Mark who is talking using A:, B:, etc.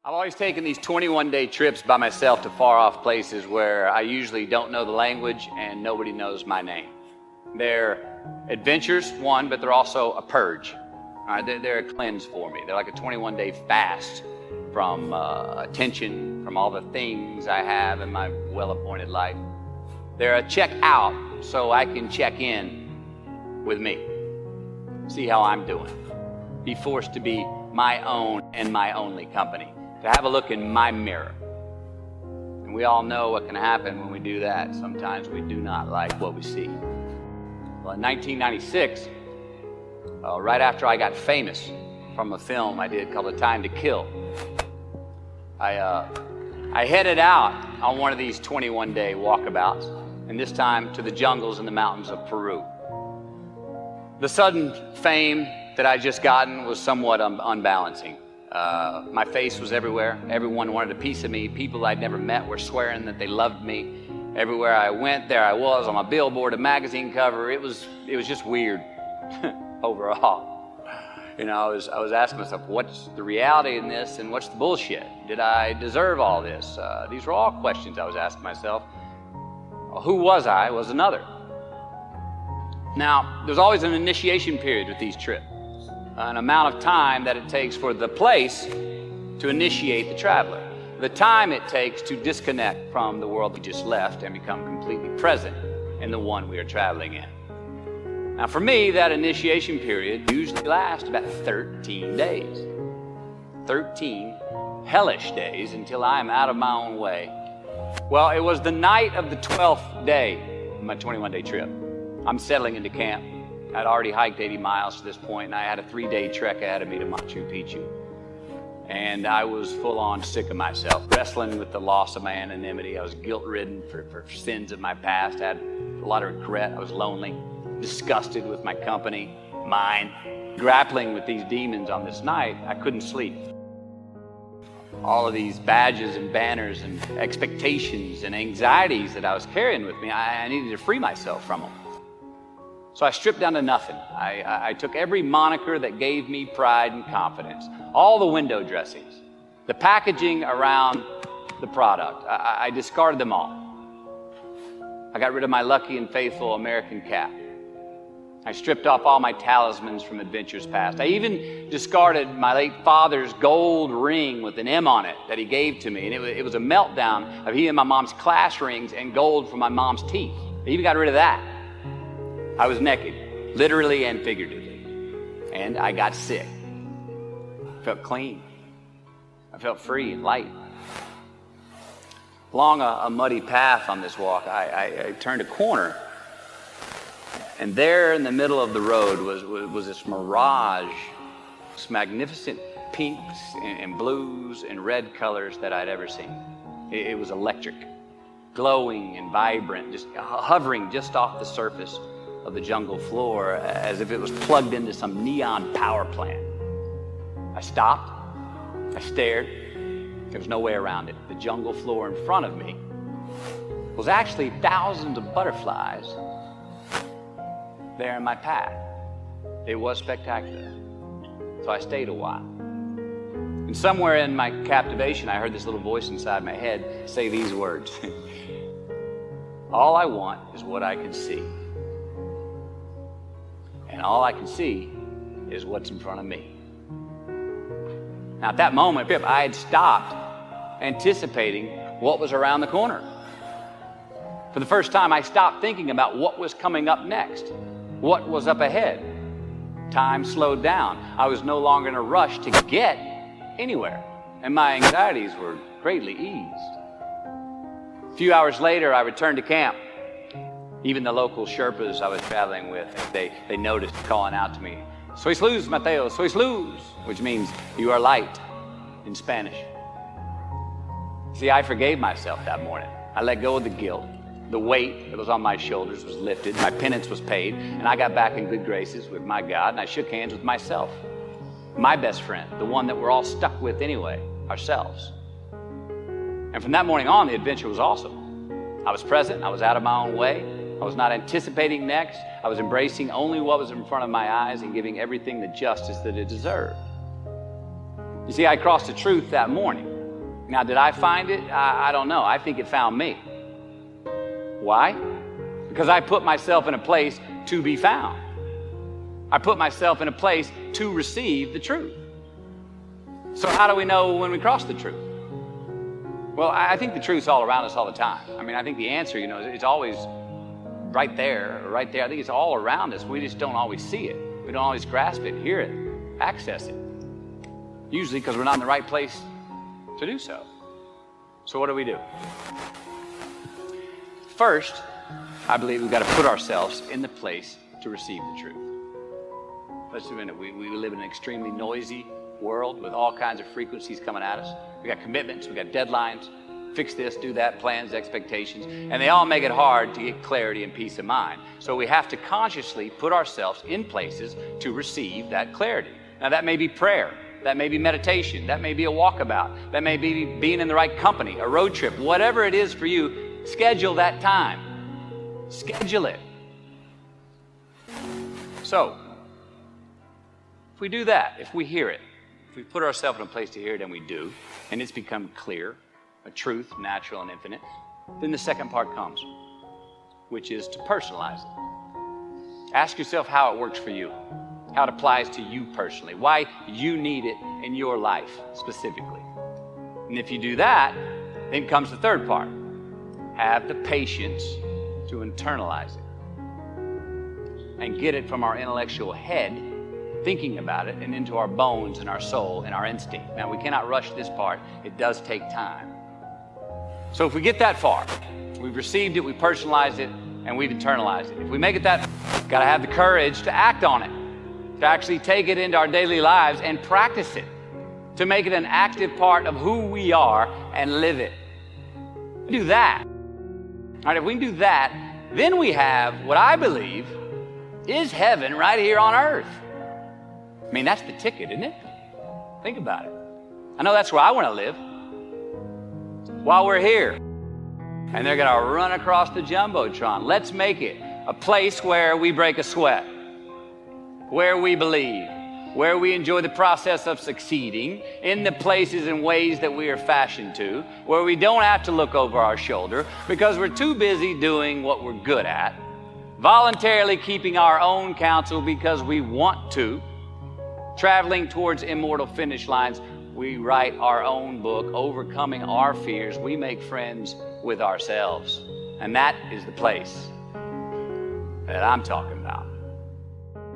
A: I've always taken these 21-day trips by myself to far-off places where I usually don't know the language and nobody knows my name. They're adventures, one, but they're also a purge. All right, they're a cleanse for me. They're like a 21-day fast from attention, from all the things I have in my well-appointed life. They're a check out so I can check in with me, see how I'm doing, be forced to be my own and my only company, to have a look in my mirror. And we all know what can happen when we do that. Sometimes we do not like what we see. Well, in 1996, right after I got famous from a film I did called A Time to Kill, I headed out on one of these 21-day walkabouts, and this time to the jungles and the mountains of Peru. The sudden fame that I just gotten was somewhat unbalancing. My face was everywhere. Everyone wanted a piece of me. People I'd never met were swearing that they loved me. Everywhere I went, there I was on a billboard, a magazine cover. It was just weird overall. You know, I was asking myself, what's the reality in this and what's the bullshit? Did I deserve all this? These were all questions I was asking myself. Who was I was another. Now, there's always an initiation period with these trips, an amount of time that it takes for the place to initiate the traveler, the time it takes to disconnect from the world we just left and become completely present in the one we are traveling in. Now, for me, that initiation period usually lasts about 13 days. 13 hellish days until I am out of my own way. Well, it was the night of the 12th day of my 21-day trip. I'm settling into camp. I'd already hiked 80 miles to this point, and I had a 3-day trek ahead of me to Machu Picchu. And I was full on sick of myself, wrestling with the loss of my anonymity. I was guilt-ridden for sins of my past. I had a lot of regret. I was lonely, disgusted with my company, mine, grappling with these demons on this night. I couldn't sleep. All of these badges and banners and expectations and anxieties that I was carrying with me, I needed to free myself from them. So I stripped down to nothing. I took every moniker that gave me pride and confidence, all the window dressings, the packaging around the product. I discarded them all. I got rid of my lucky and faithful American cap. I stripped off all my talismans from adventures past. I even discarded my late father's gold ring with an M on it that he gave to me. And it was a meltdown of he and my mom's class rings and gold from my mom's teeth. I even got rid of that. I was naked, literally and figuratively. And I got sick. I felt clean. I felt free and light. Along a muddy path on this walk, I turned a corner. And there in the middle of the road was this mirage, this magnificent pinks and blues and red colors that I'd ever seen. It was electric, glowing and vibrant, just hovering just off the surface of the jungle floor as if it was plugged into some neon power plant. I stopped, I stared, there was no way around it. The jungle floor in front of me was actually thousands of butterflies there in my path. It was spectacular. So I stayed a while. And somewhere in my captivation, I heard this little voice inside my head say these words. All I want is what I can see. And all I can see is what's in front of me. Now at that moment, I had stopped anticipating what was around the corner. For the first time, I stopped thinking about what was coming up next. What was up ahead? Time slowed down. I was no longer in a rush to get anywhere, and my anxieties were greatly eased. A few hours later, I returned to camp. Even the local Sherpas I was traveling with, they noticed calling out to me, "Sois luz, Mateo, sois luz," which means you are light in Spanish. See, I forgave myself that morning. I let go of the guilt. The weight that was on my shoulders was lifted, my penance was paid, and I got back in good graces with my God, and I shook hands with myself, my best friend, the one that we're all stuck with anyway, ourselves. And from that morning on, the adventure was awesome. I was present, I was out of my own way, I was not anticipating next, I was embracing only what was in front of my eyes and giving everything the justice that it deserved. You see, I crossed the truth that morning. Now, did I find it? I don't know. I think it found me. Why? Because I put myself in a place to be found. I put myself in a place to receive the truth. So how do we know when we cross the truth? Well, I think the truth's all around us all the time. I mean, I think the answer, it's always right there. I think it's all around us. We just don't always see it. We don't always grasp it, hear it, access it. Usually because we're not in the right place to do so. So what do? First, I believe we've got to put ourselves in the place to receive the truth. Let's admit it. We live in an extremely noisy world with all kinds of frequencies coming at us. We got commitments, we got deadlines, fix this, do that, plans, expectations, and they all make it hard to get clarity and peace of mind. So we have to consciously put ourselves in places to receive that clarity. Now that may be prayer, that may be meditation, that may be a walkabout, that may be being in the right company, a road trip, whatever it is for you, schedule that time. Schedule it. So, if we do that, if we hear it, if we put ourselves in a place to hear it, and we do, and it's become clear, a truth, natural and infinite, then the second part comes, which is to personalize it. Ask yourself how it works for you, how it applies to you personally, why you need it in your life specifically. And if you do that, then comes the third part. Have the patience to internalize it and get it from our intellectual head, thinking about it, and into our bones and our soul and our instinct. Now, we cannot rush this part. It does take time. So if we get that far, we've received it, we personalized it, and we've internalized it. If we make it that far, we've got to have the courage to act on it, to actually take it into our daily lives and practice it, to make it an active part of who we are and live it. Do that. All right, if we can do that, then we have what I believe is heaven right here on earth. I mean, that's the ticket, isn't it? Think about it. I know that's where I want to live. While we're here. And they're going to run across the Jumbotron. Let's make it a place where we break a sweat, where we believe, where we enjoy the process of succeeding in the places and ways that we are fashioned to, where we don't have to look over our shoulder because we're too busy doing what we're good at, voluntarily keeping our own counsel because we want to, traveling towards immortal finish lines. We write our own book, overcoming our fears. We make friends with ourselves. And that is the place that I'm talking about.